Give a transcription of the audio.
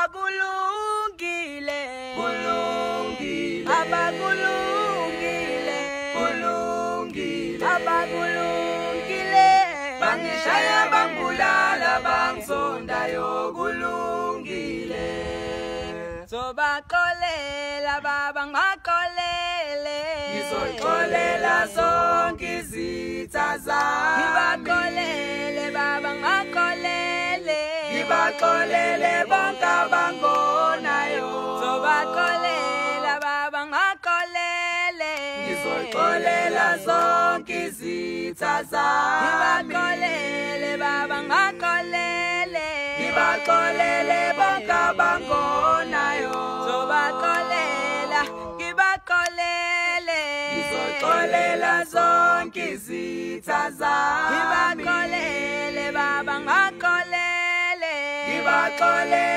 abakulungile abakulungile abakulungile bangishaya bangibulala bangisondayo kulungile sobaxolela baba ngibaxolele ngizoxolela zonke izitha zami ngibaxolele baba ngibaxolele ngibaxolele bonke abangonayo sobaxolela baba ngibaxolele ngizoxolela zonke izitha zami ngibaxolele baba ngibaxolele ngibaxolele bonke abangonayo sobaxolela ngibaxolele ngizoxolela zonke izitha zami ngibaxolele baba ngibaxolele ngibaxolele